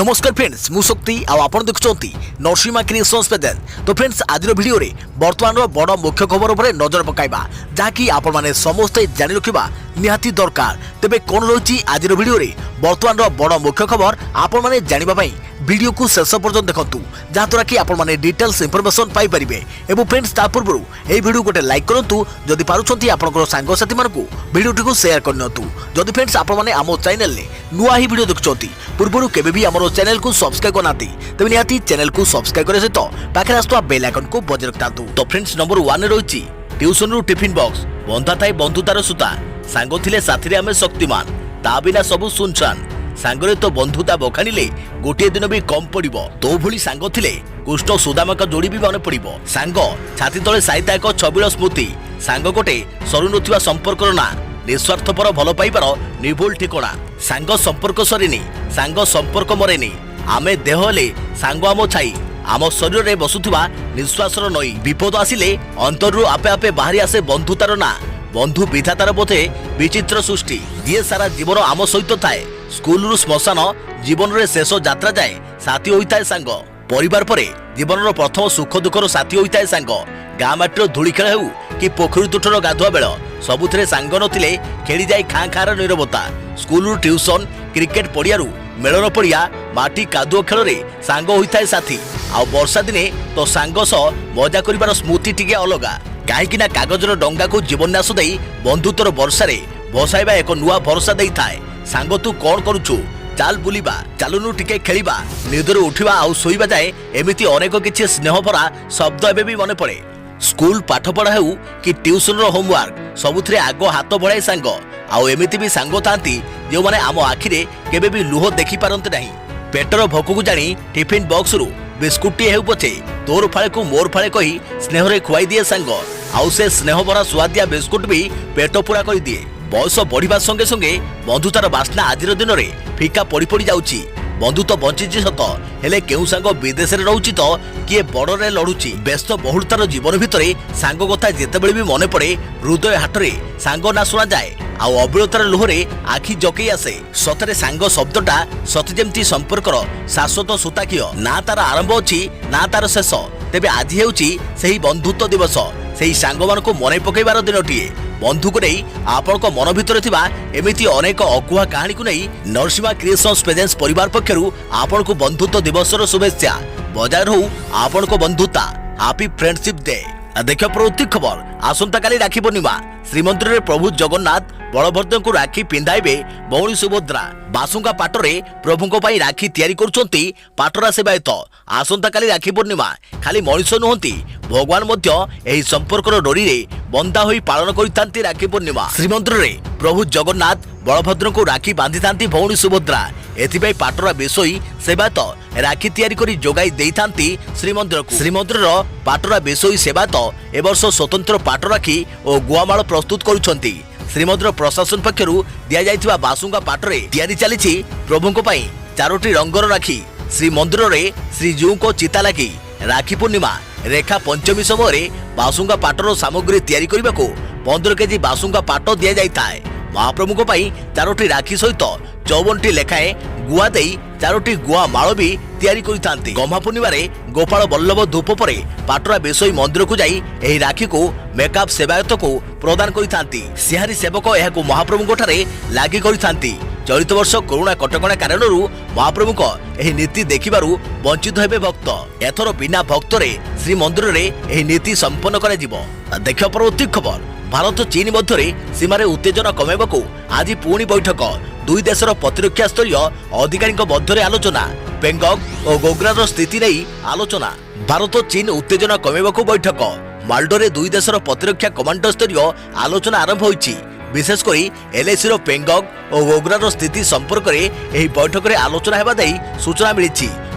नमस्कार फ्रेंड्स मु शक्ति आपण देखुंती नरसिंहा क्रिएशंस पेजेंट। तो फ्रेंड्स आज वीडियो रे वर्तमान बड़ मुख्य खबर उपर नजर पकाइबा जहाँकि आपण माने समस्ते जानि रखिबा निहाती दरकार। तेबे कोन रही आज वीडियो रे वर्तमान बड़ मुख्य खबर आपण माने जानिबा पई वीडियो को शेष पर्यंत देखंतु जहाँद्वारा कि आपण माने डिटेल्स इंफॉर्मेशन पाई परिबे। एवं फ्रेंड्स ता पूर्व ए वीडियो गोटे लाइक करंतु जदि पारुछंती आपनकर सांग साथी मानकु वीडियो को शेयर करनतु। जदि फ्रेंड्स आपण माने हमो चैनल ले नुआ ही वीडियो देखुछंती पूर्व केबे भी हमरो चैनल को सब्सक्राइब करनाती तबे निहाती चैनल को सब्सक्राइब करे सहित पाखे आसुवा बेल आइकन को बजाय रखतांतु। तो फ्रेंड्स नंबर 1 रही ट्यूशन रु टिफिन बॉक्स बंधा थाए बंधुतार सूता सांग थिले साथी रे आमे शक्तिमान ता बिना सबु सुनसान सांगरे तो बंधुता बखाणिले गोटे दिन भी कम पड़िबो। तो भली सांग थिले कुष्ठ सुदामा का जोड़ी भी मन पड़िबो। सांग छाती तले साइता एक छबिल स्मृति सांग गोटे सरू नथिबा संपर्कर ना निस्वार्थपर भल पाइबार निर्भुल ठिकणा। सांग संपर्क सरेनी सांग संपर्क मरेनी आमे देह हेले सांग आम छाई आम शरीर रे बसुथिबा निश्वासर नई विपद आसिले अंतरु आपे आपे बाहरी आसे बंधुतार ना बंधु विधातार बोधे विचित्र सृष्टि जी सारा जीवन आम सहित थाए स्कूल रु श्मशान जीवन रे शेष यात्रा जाए साथी होइताए सांग परिवार परे जीवन प्रथम सुख दुखर साथी होइताए सांग गाँ माटीर धूली खेल हेउ कि पोखरी तुठर गाधुआ बेल सबुथिरे सांग नथिले खेली जाए खाँ खाँर नीरवता स्कूल रु ट्यूशन क्रिकेट पड़ियारू मेलन पड़िया माटी कादुओ खेल रे सांग होइताए साथी आ वर्षा दिने तो सांग सह मजा करिबार स्मृति टिके अलगा कहीं कागजर डंगा को जीवन्यास दे बंधुत्वर वर्षा रे भसाइबा एक नुआ भरोसा दे थाए। सांग तू कौन करुछु चाल बुलिबा चालुनु टिके खेलिबा निदर उठिबा आउ सोइबा जाए एमिति अनेक किछि स्नेह भरा शब्द एबे भी मन पड़े। स्कूल पाठ पढ़ा हेउ कि ट्यूशन रो होमवर्क सबुथिरे आगो हाथ बढ़ाए सांग आउ एमिति भी सांग थांती जो माने आम आखिरे केबे भी लुह देखि पारंते नाही। पेटर भोक को जानी टिफिन बॉक्स रु बिस्कुटी हेउ पछे तोर फाळे को मोर फाळे कही स्नेह रे खुआई दिए सांग आउ से स्नेह भरा सुआदिया बिस्कुट भी पेट पूरा कर दिए। बयस बढ़िबा संगे संगे बंधुतार बास्ना आजिर दिन में फिका पड़ी पड़ी जाउची। बंधु तो बंची सत हेले केउ सांग विदेश रे रहउची तो किए बड़ रे लड़ुची। व्यस्त बहुलतार जीवन भितरे सांग कथा जेतेबेले भी मने पड़े हृदय हाटरे सांग ना सुना जाए आउ अविरतार लुहरे आखि जकई आसे। सतरे सांग शब्दटा सत जेमती संपर्कर शाश्वत सूताखिय ना तार आरंभ अछि ना तार शेष। तेबे आज हेउची सेही बंधुत्व दिवस सेही सांग मानकु मने पकेइबार दिनटिए। बंधु को नहीं आपण को मन भितर थिबा एमिति अनेक अकुहा कहानी को नहीं नरसिंहा क्रिएशंस प्रेजेंस परिवार पक्षरु आपण को बंधुत्व दिवसर शुभेच्छा बजाय रहू आपण को बंधुता हैप्पी फ्रेंडशिप डे। देखियो प्रवृत्ति खबर आसंता काली राखी पूर्णिमा श्रीमंदिर रे प्रभु जगन्नाथ बलभद्र को राखी पिंधाइबे भौणी सुभद्रा बासुंगा पाटरे प्रभु को पाई राखी तैयारी करुछंती पाटरा सेवायत। आसंता काली राखी पूर्णिमा खाली मनीष नुहंती भगवान मध्य एही संपर्कर डोरी रे बंधा होई पालन करितांती राखी पूर्णिमा। श्रीमंदिर रे प्रभु जगन्नाथ बलभद्र को राखी बांधितांती भौणी सुभद्रा एथिपाई पाटरा बेसोई सेवायत राखी तैयारी करी जोगाई देइतांती श्रीमंदिर को। श्रीमंदिर पाटरा बेसोई सेवायत ए वर्ष स्वतंत्र पाट राखी और गुआमाल प्रस्तुत करुछंती। श्रीमंदिर प्रशासन पक्षरु दिया जाइथिबा बासुंगा पाटरे तैयारी चलीछि प्रभुको पई 4टी रंगर राखी। श्रीमंदिर रे श्रीजीउ को चिता लागी राखी पूर्णिमा रेखा पंचमी समय बासुंगा पाटर सामग्री तैयारी करने 15 केजी बासुंगा पाट दि जाए। महाप्रभु को 4टी राखी सहित 54टी लेखाएं गुआ दे 4टी गुआ माल भी तैयारी करितांती। गम्हा पूर्णिमा गोपाल वल्लभ धूप पर पाटरा बेसोई मंदिर को जाई एही राखी को मेकअप सेवायत को प्रदान करितांती। सिहारी सेवक एहाकु महाप्रभु ठारे लागि करितांती। चलित वर्ष कोरोना कटकणा कारणरू महाप्रभु को एही नीति देखिबारु वंचित हेबे भक्त। एथर बिना भक्तरे श्रीमंदिर रे एही नीति संपन्न करा जिवो। देखियो परवर्ती खबर भारत चीन मध्य सीमार उत्तेजना कमेबाकू आज पुणी बैठक दुई देशर प्रतिरक्षा स्तरीय अधिकारी मध्य आलोचना पेंगोंग और गोग्रार स्थिति नहीं आलोचना। भारत चीन उत्तेजना कमेबाकू बैठक माल्डोरे दुई देशर प्रतिरक्षा कमांडर स्तरीय आलोचना आरंभ होईछि। विशेषकर एलएसी रो पेंगोंग और गोग्रार स्थिति संपर्क में यह बैठक में आलोचना हेबा देई सूचना मिली।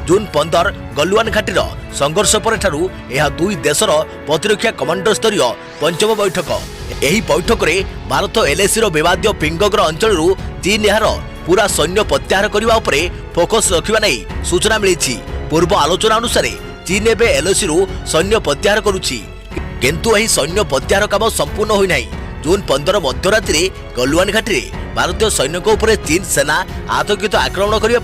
जून 15 गलवान घाटीर संघर्ष पर ठारू यह दुई देशर प्रतिरक्षा कमांडर स्तरीय पंचम बैठक। यही बैठक में भारत एलएसी रो विवादीय पेंगोंग अंचल चीन यार पूरा सैन्य प्रत्याहार करने उपरे फोकस रखिबा नै सूचना मिली। पूर्व आलोचना अनुसार चीन एबे एलएसी रो सैन्य प्रत्याहार करुछि किंतु एही सैन्य प्रत्याहार काम संपूर्ण होई नै। जून 15 मध्यरात्रि गलवान घाटी भारतीय सैनिकों चीन सेना आतंकित आक्रमण करने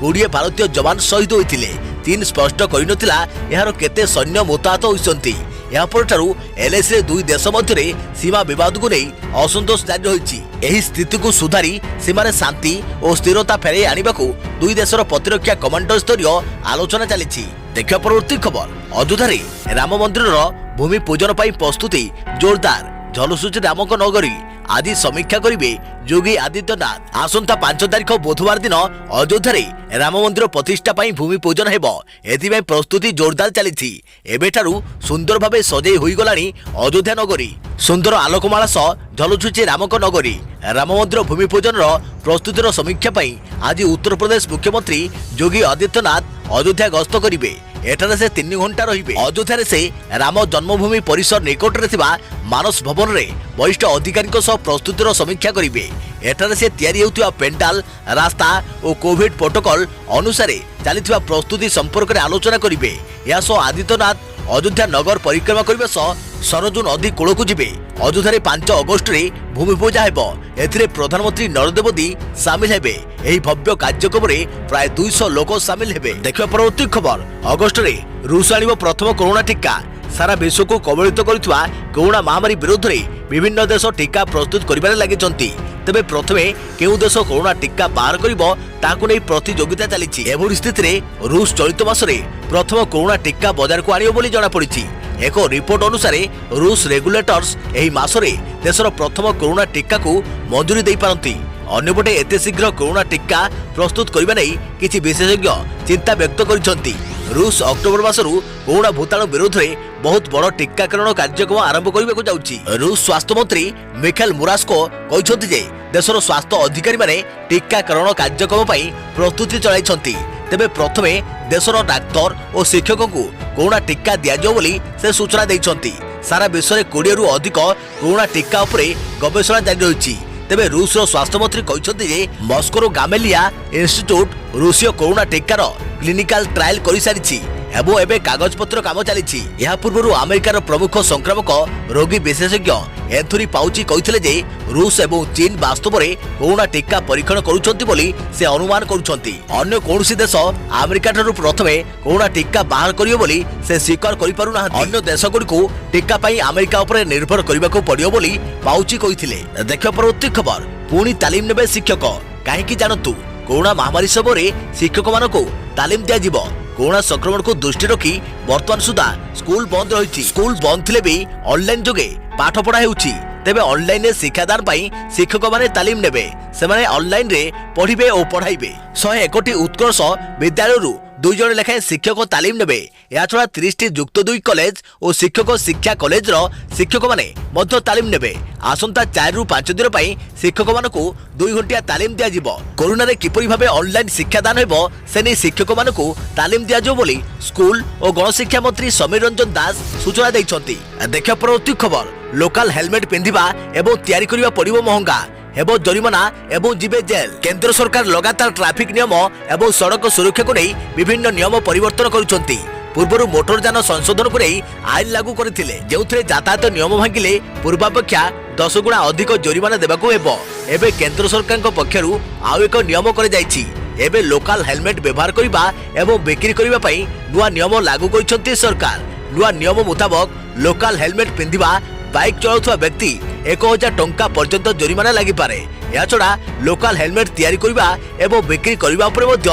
20 ଭାରତୀୟ ଯବାନ ଶହୀଦ ହୋଇଥିଲେ। ଚୀନ ସ୍ପଷ୍ଟ କରିନଥିଲା ଏହାର କେତେ ସୈନ୍ୟ ମୁତାୟତ ହୋଇଛନ୍ତି। ଏହାପରଠାରୁ ଏଲ୍ଏସିରେ ଦୁଇ ଦେଶ ମଧ୍ୟରେ ସୀମା ବିବାଦକୁ ନେଇ ଅସନ୍ତୋଷ ଜାରି ରହିଛି। ଏହି ସ୍ଥିତିକୁ ସୁଧାରି ସୀମାରେ ଶାନ୍ତି ଓ ସ୍ଥିରତା ଫେରାଇ ଆଣିବାକୁ ଦୁଇ ଦେଶର ପ୍ରତିରକ୍ଷା କମାଣ୍ଡର ସ୍ତରୀୟ ଆଲୋଚନା ଚାଲିଛି। ଦେଖିବା ପରବର୍ତ୍ତୀ ଖବର, ଅଯୋଧ୍ୟାରେ ରାମ ମନ୍ଦିରର ଭୂମି ପୂଜନ ପାଇଁ ପ୍ରସ୍ତୁତି ଜୋରଦାର। ଝଲସୁଛି ରାମଙ୍କ ନଗରୀ ଆଜି ସମୀକ୍ଷା କରିବେ ଯୋଗୀ ଆଦିତ୍ୟନାଥ। ଆସନ୍ତା 5 ତାରିଖ ବୁଧବାର ଦିନ ଅଯୋଧ୍ୟାରେ ରାମ ମନ୍ଦିର ପ୍ରତିଷ୍ଠା ପାଇଁ ଭୂମି ପୂଜନ ହେବ। ଏଥିପାଇଁ ପ୍ରସ୍ତୁତି ଜୋରଦାର ଚାଲିଛି। ଏବେଠାରୁ ସୁନ୍ଦର ଭାବେ ସଜେଇ ହୋଇଗଲାଣି ଅଯୋଧ୍ୟା ନଗରୀ। ସୁନ୍ଦର ଆଲୋକମାଳା ସହ ଝଲସୁଛି ରାମଙ୍କ ନଗରୀ। ରାମ ମନ୍ଦିର ଭୂମି ପୂଜନର ପ୍ରସ୍ତୁତିର ସମୀକ୍ଷା ପାଇଁ ଆଜି ଉତ୍ତରପ୍ରଦେଶ ମୁଖ୍ୟମନ୍ତ୍ରୀ ଯୋଗୀ ଆଦିତ୍ୟନାଥ ଅଯୋଧ୍ୟା ଗସ୍ତ କରିବେ। ଏଠାରେ ସେ 3 ଘଣ୍ଟା ରହିବେ। ଅଯୋଧ୍ୟାରେ ସେ ରାମ ଜନ୍ମଭୂମି ପରିସର ନିକଟରେ ଥିବା ମାନସ ଭବନରେ ବରିଷ୍ଠ ଅଧିକାରୀଙ୍କ ସହ ପ୍ରସ୍ତୁତିର ସମୀକ୍ଷା କରିବେ। ଏଠାରେ ସେ ତିଆରି ହେଉଥିବା ପେଣ୍ଡାଲ, ରାସ୍ତା ଓ କୋଭିଡ ପ୍ରୋଟୋକଲ ଅନୁସାରେ ଚାଲିଥିବା ପ୍ରସ୍ତୁତି ସମ୍ପର୍କରେ ଆଲୋଚନା କରିବେ। ଏହାସହ ଆଦିତ୍ୟନାଥ ଅଯୋଧ୍ୟା ନଗର ପରିକ୍ରମା କରିବା ସହ ସରଜୁ ନଦୀ କୂଳକୁ ଯିବେ। ଅଯୋଧ୍ୟାରେ 5 ଅଗଷ୍ଟରେ ଭୂମି ପୂଜା ହେବ। ଏଥିରେ ପ୍ରଧାନମନ୍ତ୍ରୀ ନରେନ୍ଦ୍ର ମୋଦି ସାମିଲ ହେବେ। ଏହି ଭବ୍ୟ କାର୍ଯ୍ୟକ୍ରମରେ ପ୍ରାୟ 200 ଲୋକ ସାମିଲ ହେବେ। ଦେଖିବା ପରବର୍ତ୍ତୀ ଖବର, ଅଗଷ୍ଟରେ ରୁଷ ଆଣିବ ପ୍ରଥମ କରୋନା ଟିକା। ସାରା ବିଶ୍ୱକୁ କବଳିତ କରିଥିବା କରୋନା ମହାମାରୀ ବିରୋଧରେ ବିଭିନ୍ନ ଦେଶ ଟିକା ପ୍ରସ୍ତୁତ କରିବାରେ ଲାଗିଛନ୍ତି। ତେବେ ପ୍ରଥମେ କେଉଁ ଦେଶ କରୋନା ଟିକା ବାହାର କରିବ ତାହାକୁ ନେଇ ପ୍ରତିଯୋଗିତା ଚାଲିଛି। ଏଭଳି ସ୍ଥିତିରେ ରୁଷ ଚଳିତ ମାସରେ ପ୍ରଥମ କରୋନା ଟିକା ବଜାରକୁ ଆଣିବ ବୋଲି ଜଣାପଡ଼ିଛି। ଏକ ରିପୋର୍ଟ ଅନୁସାରେ ରୁଷ ରେଗୁଲେଟର୍ସ ଏହି ମାସରେ ଦେଶର ପ୍ରଥମ କରୋନା ଟିକାକୁ ମଞ୍ଜୁରୀ ଦେଇପାରନ୍ତି। ଅନ୍ୟପଟେ ଏତେ ଶୀଘ୍ର କରୋନା ଟିକା ପ୍ରସ୍ତୁତ କରିବା ନେଇ କିଛି ବିଶେଷଜ୍ଞ ଚିନ୍ତା ବ୍ୟକ୍ତ କରିଛନ୍ତି। ରୁଷ ଅକ୍ଟୋବର ମାସରୁ କରୋନା ଭୂତାଣୁ ବିରୋଧରେ ବହୁତ ବଡ଼ ଟିକାକରଣ କାର୍ଯ୍ୟକ୍ରମ ଆରମ୍ଭ କରିବାକୁ ଯାଉଛି। ରୁଷ ସ୍ୱାସ୍ଥ୍ୟମନ୍ତ୍ରୀ ମିଖାଇଲ ମୁରାସ୍କୋ କହିଛନ୍ତି ଯେ ଦେଶର ସ୍ୱାସ୍ଥ୍ୟ ଅଧିକାରୀମାନେ ଟିକାକରଣ କାର୍ଯ୍ୟକ୍ରମ ପାଇଁ ପ୍ରସ୍ତୁତି ଚଳାଇଛନ୍ତି। ତେବେ ପ୍ରଥମେ ଦେଶର ଡାକ୍ତର ଓ ଶିକ୍ଷକଙ୍କୁ କରୋନା ଟିକା ଦିଆଯିବ ବୋଲି ସେ ସୂଚନା ଦେଇଛନ୍ତି। ସାରା ବିଶ୍ୱରେ 20ରୁ ଅଧିକ କରୋନା ଟିକା ଉପରେ ଗବେଷଣା ଜାରି ରହିଛି। ତେବେ ରୁଷର ସ୍ୱାସ୍ଥ୍ୟମନ୍ତ୍ରୀ କହିଛନ୍ତି ଯେ ମସ୍କୋର ଗାମେଲିଆ ଇନଷ୍ଟିଚ୍ୟୁଟ୍ ରୁଷୀୟ କରୋନା ଟିକାର କ୍ଲିନିକାଲ ଟ୍ରାଏଲ କରିସାରିଛି ଏବଂ ଏବେ କାଗଜପତ୍ର କାମ ଚାଲିଛି। ଏହା ପୂର୍ବରୁ ଆମେରିକାର ପ୍ରମୁଖ ସଂକ୍ରାମକ ରୋଗୀ ବିଶେଷଜ୍ଞ ଏନ୍ଥୋନି ପାଉଚି କହିଥିଲେ ଯେ ରୁଷ ଏବଂ ଚୀନ ବାସ୍ତବରେ କରୋନା ଟିକା ପରୀକ୍ଷଣ କରୁଛନ୍ତି ବୋଲି ସେ ଅନୁମାନ କରୁଛନ୍ତି। ଅନ୍ୟ କୌଣସି ଦେଶ ଆମେରିକାଠାରୁ ପ୍ରଥମେ କରୋନା ଟିକା ବାହାର କରିବ ବୋଲି ସେ ସ୍ୱୀକାର କରିପାରୁନାହାନ୍ତି। ଅନ୍ୟ ଦେଶଗୁଡ଼ିକୁ ଟିକା ପାଇଁ ଆମେରିକା ଉପରେ ନିର୍ଭର କରିବାକୁ ପଡ଼ିବ ବୋଲି ପାଉଚି କହିଥିଲେ। ଦେଖିବା ପରବର୍ତ୍ତୀ ଖବର, ପୁଣି ତାଲିମ ନେବେ ଶିକ୍ଷକ। କାହିଁକି ଜାଣନ୍ତୁ। କରୋନା ମହାମାରୀ ସମୟରେ ଶିକ୍ଷକମାନଙ୍କୁ ତାଲିମ ଦିଆଯିବ। କରୋନା ସଂକ୍ରମଣକୁ ଦୃଷ୍ଟି ରଖି ବର୍ତ୍ତମାନ ସୁଦ୍ଧା ସ୍କୁଲ ବନ୍ଦ ରହିଛି। ସ୍କୁଲ ବନ୍ଦ ଥିଲେ ବି ଅନଲାଇନ ଯୋଗେ ପାଠ ପଢା ହେଉଛି। ତେବେ ଅନଲାଇନରେ ଶିକ୍ଷାଦାନ ପାଇଁ ଶିକ୍ଷକମାନେ ତାଲିମ ନେବେ। ସେମାନେ ଅନଲାଇନରେ ପଢିବେ ଓ ପଢାଇବେ। 101ଟି ଉତ୍କର୍ଷ ବିଦ୍ୟାଳୟରୁ 2 ଜଣ ଲେଖାଏଁ ଶିକ୍ଷକ ତାଲିମ ନେବେ। ଏହାଛଡ଼ା 30ଟି ଯୁକ୍ତ 2 କଲେଜ ଓ ଶିକ୍ଷକ ଶିକ୍ଷା କଲେଜର ଶିକ୍ଷକମାନେ ମଧ୍ୟ ତାଲିମ ନେବେ। ଆସନ୍ତା 4ରୁ 5 ଦିନ ପାଇଁ ଶିକ୍ଷକମାନଙ୍କୁ 2 ଘଣ୍ଟିଆ ତାଲିମ ଦିଆଯିବ। କରୋନାରେ କିପରି ଭାବେ ଅନଲାଇନ ଶିକ୍ଷାଦାନ ହେବ ସେ ନେଇ ଶିକ୍ଷକମାନଙ୍କୁ ତାଲିମ ଦିଆଯିବ ବୋଲି ସ୍କୁଲ ଓ ଗଣଶିକ୍ଷା ମନ୍ତ୍ରୀ ସମୀର ରଞ୍ଜନ ଦାସ ସୂଚନା ଦେଇଛନ୍ତି। ଦେଖିବା ପରବର୍ତ୍ତୀ ଖବର, ଲୋକାଲ ହେଲମେଟ ପିନ୍ଧିବା ଏବଂ ତିଆରି କରିବା ପଡ଼ିବ ମହଙ୍ଗା, ହେବ ଜରିମାନା ଏବଂ ଯିବେ ଜେଲ। କେନ୍ଦ୍ର ସରକାର ଲଗାତାର ଟ୍ରାଫିକ ନିୟମ ଏବଂ ସଡ଼କ ସୁରକ୍ଷାକୁ ନେଇ ବିଭିନ୍ନ ନିୟମ ପରିବର୍ତ୍ତନ କରୁଛନ୍ତି। ପୂର୍ବରୁ ମୋଟର ଯାନ ସଂଶୋଧନକୁ ନେଇ ଆଇନ ଲାଗୁ କରିଥିଲେ, ଯେଉଁଥିରେ ଯାତାୟାତ ନିୟମ ଭାଙ୍ଗିଲେ ପୂର୍ବାପେକ୍ଷା 10 ଗୁଣା ଅଧିକ ଜରିମାନା ଦେବାକୁ ହେବ। ଏବେ କେନ୍ଦ୍ର ସରକାରଙ୍କ ପକ୍ଷରୁ ଆଉ ଏକ ନିୟମ କରାଯାଇଛି। ଏବେ ଲୋକାଲ ହେଲମେଟ ବ୍ୟବହାର କରିବା ଏବଂ ବିକ୍ରି କରିବା ପାଇଁ ନୂଆ ନିୟମ ଲାଗୁ କରିଛନ୍ତି ସରକାର। ନୂଆ ନିୟମ ମୁତାବକ ଲୋକାଲ ହେଲମେଟ ପିନ୍ଧିବା ବାଇକ୍ ଚଳାଉଥିବା ବ୍ୟକ୍ତି 1000 ଟଙ୍କା ପର୍ଯ୍ୟନ୍ତ ଜରିମାନା ଲାଗିପାରେ। ଏହାଛଡ଼ା ଲୋକାଲ ହେଲମେଟ ତିଆରି କରିବା ଏବଂ ବିକ୍ରି କରିବା ଉପରେ ମଧ୍ୟ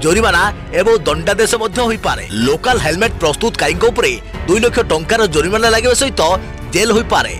ଜରିମାନା ଏବଂ ଦଣ୍ଡାଦେଶ ମଧ୍ୟ ହୋଇପାରେ। ଲୋକାଲ ହେଲମେଟ ପ୍ରସ୍ତୁତକାରୀଙ୍କ ଉପରେ 2 ଲକ୍ଷ ଟଙ୍କାର ଜରିମାନା ଲାଗିବା ସହିତ ଜେଲ୍ ହୋଇପାରେ।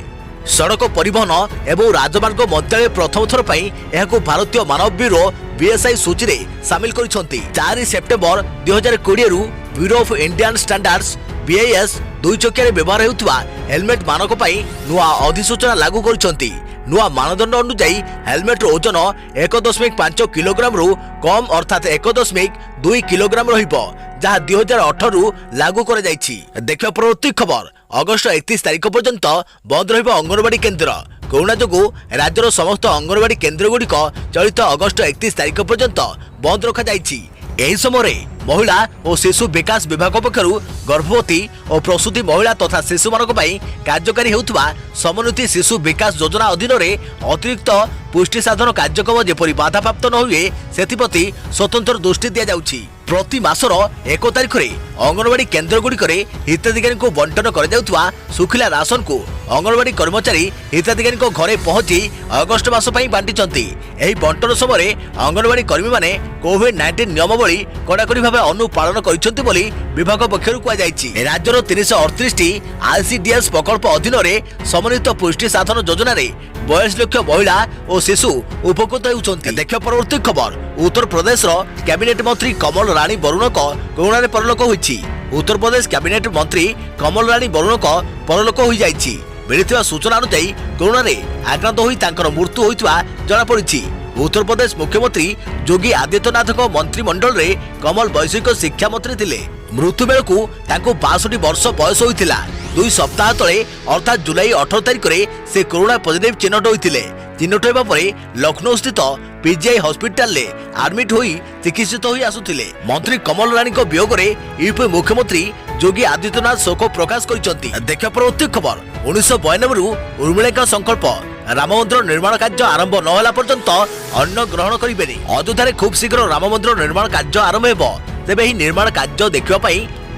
ସଡ଼କ ପରିବହନ ଏବଂ ରାଜମାର୍ଗ ମନ୍ତ୍ରାଳୟ ପ୍ରଥମ ଥର ପାଇଁ ଏହାକୁ ଭାରତୀୟ ମାନବ ବ୍ୟୁରୋ BSI ସୂଚୀରେ ସାମିଲ କରିଛନ୍ତି। 4 ସେପ୍ଟେମ୍ବର 2020ରୁ bureau of Indian standards BIS 2 ଚକିଆରେ ବ୍ୟବହାର ହେଉଥିବା ହେଲମେଟ ମାନଙ୍କ ପାଇଁ ନୂଆ ଅଧିସୂଚନା ଲାଗୁ କରିଛନ୍ତି। ନୂଆ ମାନଦଣ୍ଡ ଅନୁଯାୟୀ ହେଲମେଟର ଓଜନ 1.5 କିଲୋଗ୍ରାମରୁ କମ୍ ଅର୍ଥାତ୍ 1.2 କିଲୋଗ୍ରାମ ରହିବ, ଯାହା 2018ରୁ ଲାଗୁ କରାଯାଇଛି। ଦେଖିବା ପରବର୍ତ୍ତୀ ଖବର, ଅଗଷ୍ଟ 31 ତାରିଖ ପର୍ଯ୍ୟନ୍ତ ବନ୍ଦ ରହିବ ଅଙ୍ଗନବାଡି କେନ୍ଦ୍ର। କରୋନା ଯୋଗୁଁ ରାଜ୍ୟର ସମସ୍ତ ଅଙ୍ଗନବାଡି କେନ୍ଦ୍ରଗୁଡ଼ିକ ଚଳିତ ଅଗଷ୍ଟ 31 ତାରିଖ ପର୍ଯ୍ୟନ୍ତ ବନ୍ଦ ରଖାଯାଇଛି। ଏହି ସମୟରେ महिला और शिशु विकास विभाग पक्षर गर्भवती और प्रसूति महिला तथा शिशु मानक कार्यकारी होउथबा समन्वित शिशु विकास योजना अधीन अतिरिक्त पुष्टि साधन कार्यक्रम जेपरी बाधाप्राप्त न हुए सेप्रति स्वतंत्र दृष्टि दि जाउछि। प्रति मासर 1 तारिख में अंगनवाड़ी केन्द्र गुड़िक हिताधिकारी को बंटन कर सुखिला राशन को अंगनवाड़ी कर्मचारी हिताधिकारी घरे पहुंची अगस्ट मास बांटी। बंटन समय अंगनवाड़ी कर्मी माने कोविड-19 नियमावली कड़ाकड़ी भाव अनुपालन कर विभाग पक्षर कहुई। राज्यर 338 आईसीडीएस प्रकल्प अधीन समन्वित पुष्टि साधन योजना 42 लाख महिला और शिशु उपकृत होउछन्ति। देखियो परवर्ती खबर, उत्तर प्रदेश कैबिनेट मंत्री कमल रानी वरुण कोरोना रे परलोक होइछि। उत्तर प्रदेश कैबिनेट मंत्री कमल रानी वरुण परलोक होई जाइछि। मिलिथिबा सूचना अनुसार कोरोना रे आक्रांत होई तांकर मृत्यु होइतबा जणा पड़िछि। उत्तर प्रदेश मुख्यमंत्री योगी आदित्यनाथ मंत्रिमंडल रे कमल वैश्विक शिक्षा मंत्री थिले। मृत्यु बेलू तांको 62 वर्ष बयस होइतिला। 2 सप्ताह तले अर्थात जुलाई 18 तारिख रे से कोरोना पॉजिटिव चिन्हट होइतिले। चिन्हट होइबा परे लखनऊ स्थित पीजीआई हॉस्पिटल ले एडमिट होई चिकित्सित होई आसुतिले। मंत्री कमल रानी को वियोग रे यूपी मुख्यमंत्री योगी आदित्यनाथ शोक प्रकाश करिसंती। देखियो परवर्ती खबर, 1992 रु उर्मिला संकल्प राम मंदिर निर्माण कार्य आरंभ नहला पर्यंत अन्न ग्रहण करेंगे। अयोध्या खूब शीघ्र राम मंदिर निर्माण कार्य आरंभ हो। तेबे ही निर्माण कार्य देखा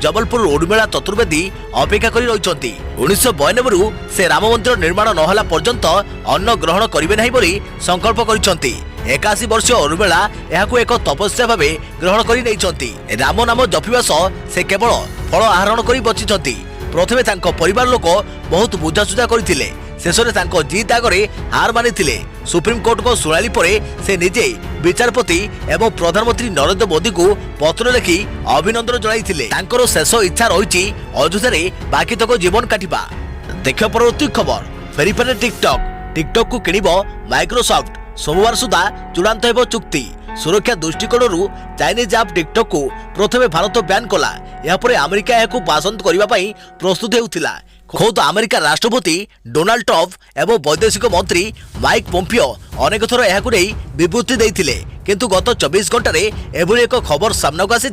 जबलपुर उर्मिला चतुर्वेदी अपेक्षा कर रही। 1992 रु से राम मंदिर निर्माण नहला पर्यंत अन्न ग्रहण करेंगे नहीं बोली संकल्प करिसंती। 81 वर्षीय उर्मिला यहां एक तपस्या भाव ग्रहण कर राम नाम जपिबा से केवल फल आहरण कर बचिछंती। प्रथमे तांको परिवार लोक बहुत बुझासुझा करथिले। शेषरे तांको जीत आगरे हार मानिथिले। सुप्रीम कोर्ट को शुणाली परे से निजे विचारपति एवं प्रधानमंत्री नरेंद्र मोदी को पत्र लिखि अभिनंदन जणाइथिले। तांकर शेष इच्छा रहिछि अयोध्या बाकी तक जीवन काटिबा। देखियो परवर्ती खबर, फेरी फेरी टिकटॉक को किनिबो माइक्रोसॉफ्ट। सोमवार सुधा चूड़ांत हेबो चुक्ति। सुरक्षा दृष्टिकोण चाइनीज आप टिकटॉक को प्रथमे भारत बैन कला। यापर अमेरिका यह पसंद करने प्रस्तुत होता। खुद अमेरिका राष्ट्रपति डोनाल्ड ट्रंप एवं वैदेशिक मंत्री माइक पोम्पियो अनेक थर यह विवृत्ति देते। किंतु गत 24 घंटे एभली एक खबर सामना को आसी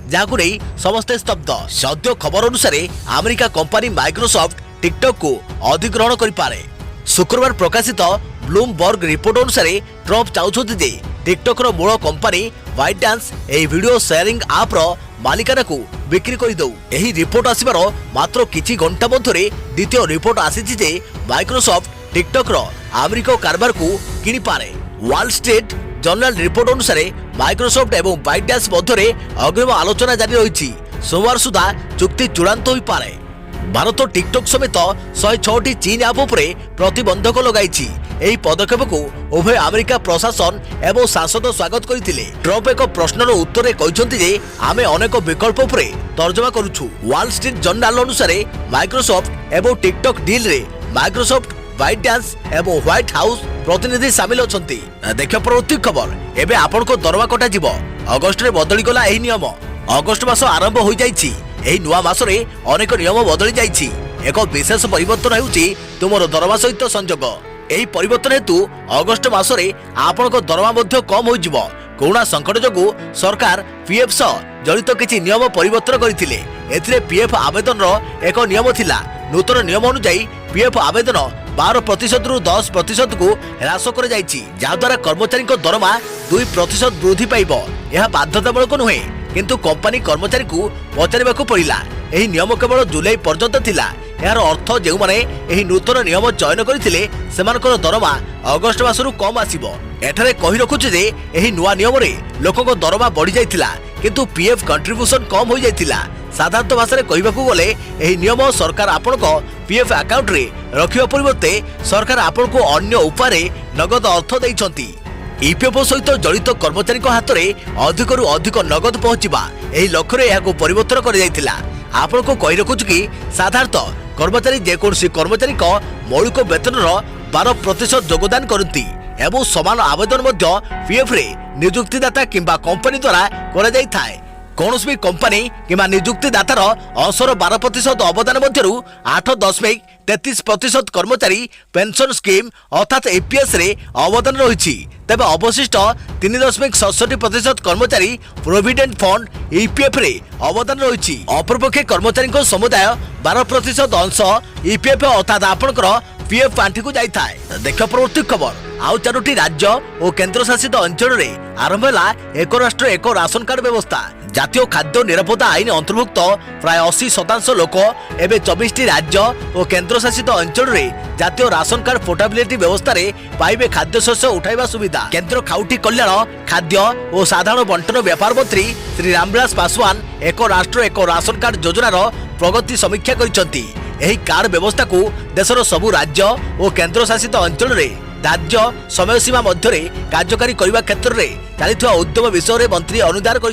जहां समस्ते स्तब्ध। सद्य खबर अनुसार अमेरिका कंपनी माइक्रोसॉफ्ट टिकटॉक को अधिग्रहण करें। शुक्रवार प्रकाशित ब्लूमबर्ग रिपोर्ट अनुसार ट्रंप चाहते टिकटॉक मूल company white dance video sharing आप मालिकाना को बिक्री कर दौ। यही रिपोर्ट आसबार मात्र किछि घंटा मध्य द्वितीय रिपोर्ट आसी माइक्रोसॉफ्ट टिकटॉक अमेरिका कारबार को किनी पारे। वॉल स्ट्रीट जर्नल रिपोर्ट अनुसार माइक्रोसॉफ्ट एवं व्हाइट डांस मध्य अग्रिम आलोचना जारी रही। सोमवार सुधा चुक्ति चूड़ांत हो पारे। भारत टिकटॉक समेत 106 चीन आप प्रतिबंधक लगाई। यही पदक्षेप को उभय अमेरिका प्रशासन एवं सांसद स्वागत करथिले। ट्रंप एक प्रश्नर उत्तर कहते आमे अनेक विकल्प उपरे तर्जमा करूछु। वॉल स्ट्रीट जर्नल अनुसार माइक्रोसॉफ्ट एवं टिकटॉक डील रे माइक्रोसॉफ्ट व्हाइट डांस एवं व्हाइट हाउस प्रतिनिधि सामिल अछंती। देखियो परवर्ती खबर, एबे आपन को दरवा कटा जीवो। अगस्ट रे बदली गला एही नियम। अगस्ट मास आरंभ हो जाइछि। एही नुवा मासरे अनेक नियम बदली जाइछि। एक विशेष परिवर्तन हेउछि तुमर दरवा सहित संजोग। एही परिवर्तन हेतु अगस्ट मासरे आपन को दरवा मध्य कम हो जिवो। कोरोना संकट जोगु सरकार पीएफ सह जड़ित किछि नियम परिवर्तन करथिले। एथिरे पीएफ आवेदन रो एक नियम थिला। नूतन नियम अनुसार पीएफ आवेदन 12% रु 10% को ह्रास कर जाइछि, जहा द्वारा कर्मचारी को दरमा 2% वृद्धि पाइबो। यह बाध्यतामूलक नुहे, किंतु कंपनी कर्मचारी को पचारिबाकू पड़िला। एही नियम केवल जुलाई पर्यंत थिला। यार अर्थ जो माने एही नूतन नियम चयन करथिले सेमानकर दरमा अगस्ट मासरु कम आसीबो। एठारे कहि रखुछु जे एही नुवा नियम रे लोकक दरमा बढ़ी जाइतिला, किंतु पीएफ कंट्रीब्यूशन कम हो जाइतिला। साधारण भाषा कहबाकू गले एही नियम सरकार आपनक पीएफ अकाउंट रे रखिबा परिवर्ते सरकार आपनको अन्य उपाय नगद अर्थ दैछंती। ईपीएफओ सहित जड़ित कर्मचारी हाथ में अधिकरू अधिक नगद पहुंचवा यही लक्ष्य यह परिवर्तन कर आपको कही रखुछु कि साधारणतः कर्मचारी जेकोसी कर्मचारी मौलिक वेतन 12% योगदान करती एवं समान आवेदन पीएफ रे नियुक्तिदाता किंबा कंपनी द्वारा करा जाय थाए। कौन भी कंपनी कि नियुक्तिदातार अंशर 12% अवदान 8.3 33% कर्मचारी पेंशन स्कीम अर्थात एपीएस रे अवदान रही। तेज अवशिष्ट 3.67% कर्मचारी प्रोविडेंट फंड ईपीएफ रे अवदान रही। अपरपक्षे कर्मचारी समुदाय 12% अंश ईपीएफ अर्थात आपणकर पीएफ पांठी को जाई थाए। देख परवर्ती खबर आउ 4टी राज्य और केंद्र शासित अंचल में आरंभ है एक राष्ट्र एक राशन कार्ड व्यवस्था। जातीय खाद्य निरापत्ता आईन अंतर्भुक्त प्राय 80% लोक एवं 24टी राज्य और केंद्र शासित अंचल में जातीय राशन कार्ड पोर्टेबिलिटी व्यवस्था रे पाइबे खाद्य शस्य उठाइबा सुविधा। केंद्र खाउटी कल्याण खाद्य और साधारण बंटन व्यापार मंत्री श्री रामविलास पासवान एक राष्ट्र एक राशन कार्ड योजनार प्रगति समीक्षा करिसेंती। एही कार्ड व्यवस्था को देशर सबु राज्य और केंद्र शासित अंचल में धार्य समय सीमा मध्य कार्यकारी करने क्षेत्र में चलता उद्यम विषय में मंत्री अनुदान कर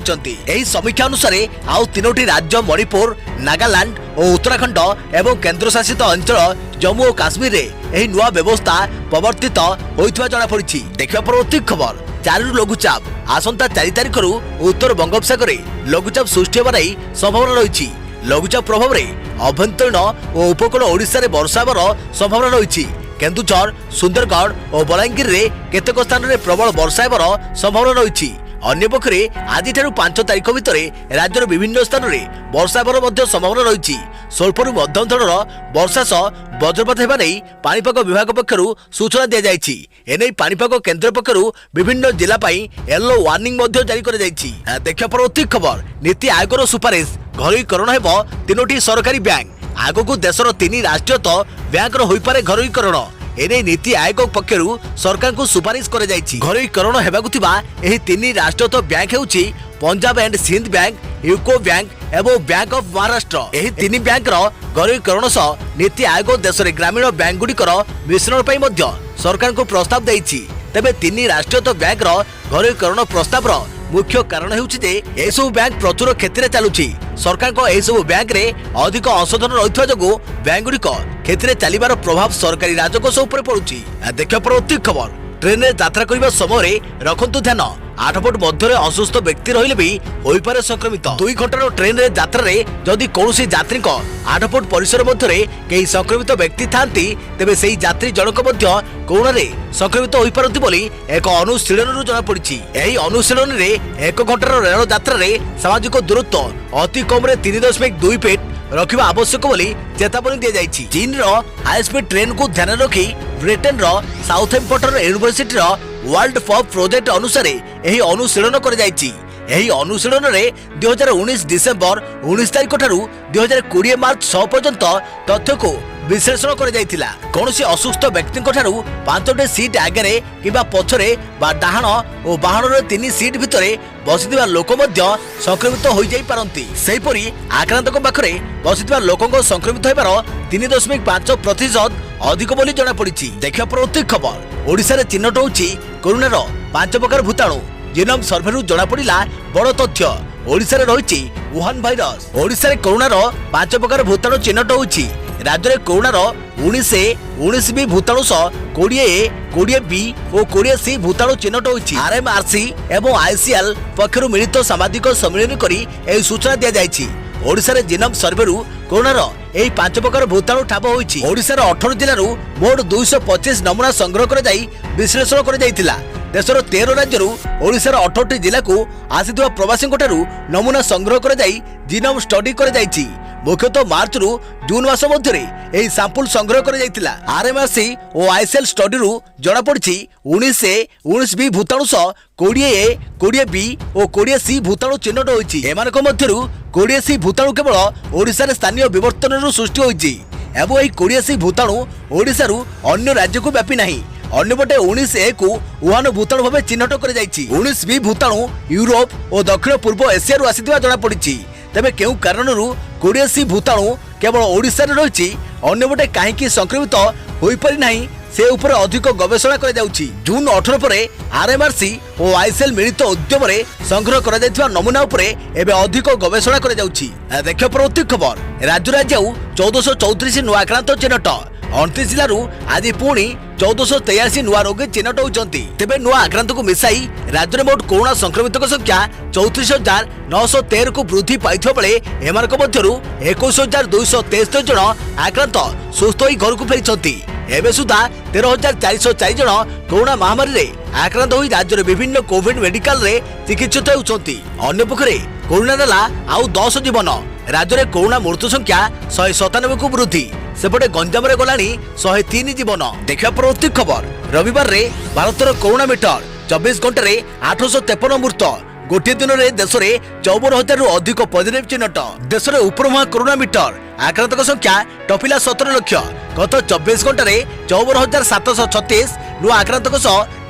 समीक्षा अनुसार आउ 3टी राज्य मणिपुर नागालैंड और उत्तराखंड एवं केंद्र शासित अंचल जम्मू और काश्मीर में यह नुआ व्यवस्था प्रवर्तित होता जमापड़ी। देखा परवर्ती खबर चालू लघुचाप आसंता 4 तारिख उत्तर बंगोपसागर लघुचाप सृष्टि होगा संभावना रही। लघुचाप प्रभाव में अभ्यंतरीण और उपकूल ओडिशा रे वर्षा होबार संभावना रही। केन्दुझर सुंदरगढ़ और बलांगीर रे केतेक स्थान में प्रबल वर्षा होबार संभावना रही। अन्यपक्षे आज 5 तारिख भितर राज्यर विभिन्न स्थान में वर्षा होबार संभावना रही। स्वल्परू मध्यम धरणर वर्षा सह वज्रपात होगा नहीं पाणीपाग विभाग पक्षरु सूचना दी जाइछि। एने पाणीपाग केन्द्र पक्षरु विभिन्न जिला पाई येलो वार्निंग जारी कर जाइछि। देखा परवर्ती खबर नीति आयोगर सुपारिश घरोईकरण हेबो 3टी सरकारी बैंक। आगकू देशर 3 राष्ट्रीयत बैंक होइपारे घरोईकरण। एने नीति आयोग पक्षरु सरकार को सुपारिश कर जाइछि। घरोईकरण हेबाकू थिबा एही 3 राष्ट्रीयत बैंक हेउछि Punjab and Sindh bank, UCO bank एवं बैंक ऑफ महाराष्ट्र। एही 3 बैंक घरोईकरण सह नीति आयोग देश में ग्रामीण बैंक गुड़िकर मिश्रण पर मध्य सरकार को प्रस्ताव देइछि। तेबे 3 राष्ट्रीयत बैंक घरोईकरण प्रस्ताव मुख्य कारण हेउछि जे एसबु बैंक प्रचुर क्षेत्र चलुछि। सरकार को एसबु बैंक रे अधिक अंशधन रहितवा जगो बैंक गुड़िक क्षेत्र चलिबार प्रभाव सरकारी राजकोष उपर पड़ुछि। देखा परवर्ती खबर ट्रेन रे यात्रा करबा समय रखंतु ध्यान 8 फुट मध्य असुस्थ व्यक्ति रहिले भी होइपारे संक्रमित। 2 घंटार ट्रेन रे यात्रा रे जदि कौनसी यात्री 8 फुट परिसर मध्य कई संक्रमित व्यक्ति थांती तेबे सेही यात्री जनक मध्य कोरोना संक्रमित होई पारती बोली एक अनुशीलन जना पड़ी। एही अनुशीलन रे 1 घंटार रेल यात्रा रे सामाजिक दूरत्व अति कम रे 3.2 फीट रखिबा आवश्यक बोली चेतावनी दिया जाइछि। चीन रो हाई स्पीड ट्रेन को ध्यान रखी ब्रिटेन रो साउथहैम्पटन यूनिवर्सिटी रो वर्ल्ड फॉप प्रोजेक्ट अनुसार एही अनुशीलन कर जाइछि। एही अनुशीलन रे 2019 डिसेंबर 19 तारिख ठारू 2020 मार्च 6 पर्यंत तथ्य को विश्लेषण कर जाइतिला। कोनोसी असुस्थ व्यक्ति ठारू 5टी सीट आगे किबा पछरे बा डाहाण और बाहन रे 3 सीट भितरे बसिथिबा लोक मध्य संक्रमित होई जाई पारंती। सेहिपरि आक्रांतक पाखरे बसिथिबा लोकंक संक्रमित होइबार 3.5% अधिक बोली जना पड़िछि। देखा परवर्ती खबर ओडिशा रे चिन्हट होछि कोरोनार 5 प्रकार भूताणु। जीनोम सर्भेरु जना पड़िला बड़ तथ्य ओडिशा रे रहिछि वुहान भाइरस। ओडिशा रे कोरोनार 5 प्रकार भूताणु चिन्हट होछि। राज्य में कोरोनार 19 बी भूताणु सह 20A 20B और 20C भूताणु चिन्हट होछि। RMRC एवं ICL पक्षरु मिलित सामाजिक सम्मेलन करी एही सूचना दिया जाइछि। ओडिशा रे जीनोम सर्वेरु कोरोनार एही 5 प्रकार भूताणु ठाब होइछि। ओडिशा रे 18 जिल्लारु मोट 225 नमूना संग्रह कर जाई विश्लेषण कर जाइतिला। देशर 13 राज्यरु ओडिशार 18टी जिला को आसिथिबा प्रवासी नमूना संग्रह कर जाई जीनोम स्टडी कर जाइछि। मुख्यतः मार्च रु जून मास मध्य एही सैंपल संग्रह कर जाइतिला। RMRC और ICL स्टडी रु जणा पड़छि 19A 19B भूताणु सह 20A 20B और 20C भूताणु चिन्हट होइछि। एमानक मध्यरु 20C भूताणु केवल ओडिशा रे स्थानीय विवर्तन रु सृष्टि होइछि एवं एही 20C भूताणु ओडिशा रु अन्य राज्य को व्यापी नाही। अन्यपटे 19A को वुहान भूताणु भाव चिन्हट कर जाइछि। 19B भूताणु यूरोप और दक्षिण पूर्व एशिया रु आसिथिबा जणा पड़िछि। तेबे केउ कारणरू 20C भूताणु केवल ओडिशा रे रहिछि अन्यपटे काहेकि संक्रमित होई पारि नाही से ऊपर अधिक गवेषणा कर जाउछि। जून 18 पर RMRC और ICL मिलित उद्यम रे संग्रह कर जाइथिबा नमूना ऊपर एबे अधिक गवेषणा कर जाउछि। देखियो परवर्ती खबर राज्य 1434 नुआ आक्रांत चिन्हट। 29 जिल्लारू आज पुणी 1483 नुआ रोगी चिन्हट होती। तेबे नुआ आक्रांत को मिसाई राज्य में मोट कोरोना संक्रमित संख्या 34,913 को वृद्धि पाई बेले एम 21,273 जन आक्रांत सुस्थ हो घर को फेरी। एवं सुधा 13,404 जन कोरोना महामारी रे आक्रांत हो राज्य विभिन्न कोविड मेडिकल रे चिकित्सित होती। अन्य पक्षरे कोरोना नेला आउ 10 जीवन। राज्य में कोरोना मृत्यु संख्या 197 को वृद्धि। सेपटे गंजाम रे गलानी 103 जीवन। देखा परवर्ती खबर रविवार रे भारतर कोरोना मीटर 24 घंटे रे 853 मृत्यु। गोटे दिन में देश में 54,000 रु अधिक पॉजिटिव चिन्हट। देश में उपरमुहा कोरोना मीटर आक्रांत संख्या टपिला 17 लाख। गत 24 घंटे में 54,736 नुआ आक्रांत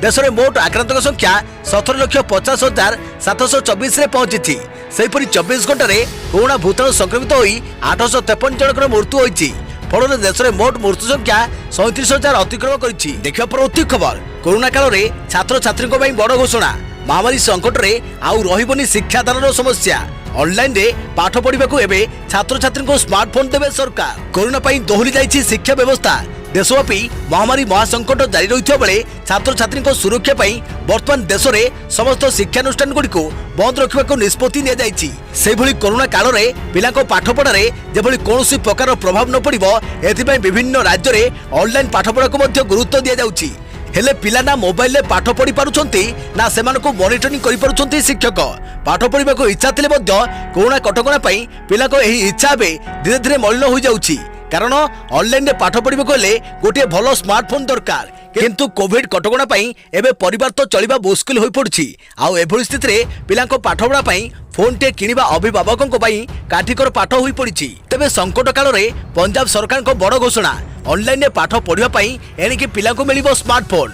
देश में मोट आक्रांत संख्या 17,50,724 रे पहुंची। सेहीपरि 24 घंटे में कोरोना भूताणु संक्रमित होई 853 जनकर मृत्यु होईछि। फल देश में मोट मृत्यु संख्या 37,000 अतिक्रम करिछि। देखा परवर्ती खबर कोरोना काल में छात्र छात्री बड़ घोषणा। महामारी संकट रे आउ रहिबनी शिक्षादान समस्या। ऑनलाइन रे पाठ पढ़ा को एबे छात्र छात्री को स्मार्टफोन देवे सरकार। कोरोना पई दोहरी जाइछि शिक्षा व्यवस्था। देशव्यापी महामारी महासंकट जारी रही बेले छात्र छात्री सुरक्षा पई वर्तमान देश में समस्त शिक्षानुष्ठान गुड़ी को बंद रखा निष्पत्ति निभली कोरोना काल में पिला पाठपढ़े जेभली कौन प्रकार प्रभाव न पड़ो एथिपाई विभिन्न राज्य में ऑनलाइन पाठपढ़ा को गुरुत्व दि जाउछि। हेले पिला ना मोबाइल पाठ पढ़ी पारुछंती ना सेमानकु मॉनिटरिंग करि पारुछंती शिक्षक। पाठ पढ़ा को इच्छा थिले मध्य कोरोना कटकणा पई पिला को एही इच्छा बे धीरे धीरे मलिन हो जाउछि। कारण ऑनलाइन रे पाठ पढ़ा को ले गोटे भलो स्मार्टफोन दरकार। किंतु कोविड कटकणा पई एबे परिवार तो चलिबा मुश्किल होई पड़छि। आउ एभली स्थिति रे पिला को पाठपढ़ा पई फोन टे किनिबा अभिभावकों पई काठिकर पाठ होई पड़छि। तेबे संकट काल रे पंजाब सरकार को बड़ घोषणा। ऑनलाइन रे पाठ पढ़िबा पई एणिके पिला को मिलिबो स्मार्टफोन।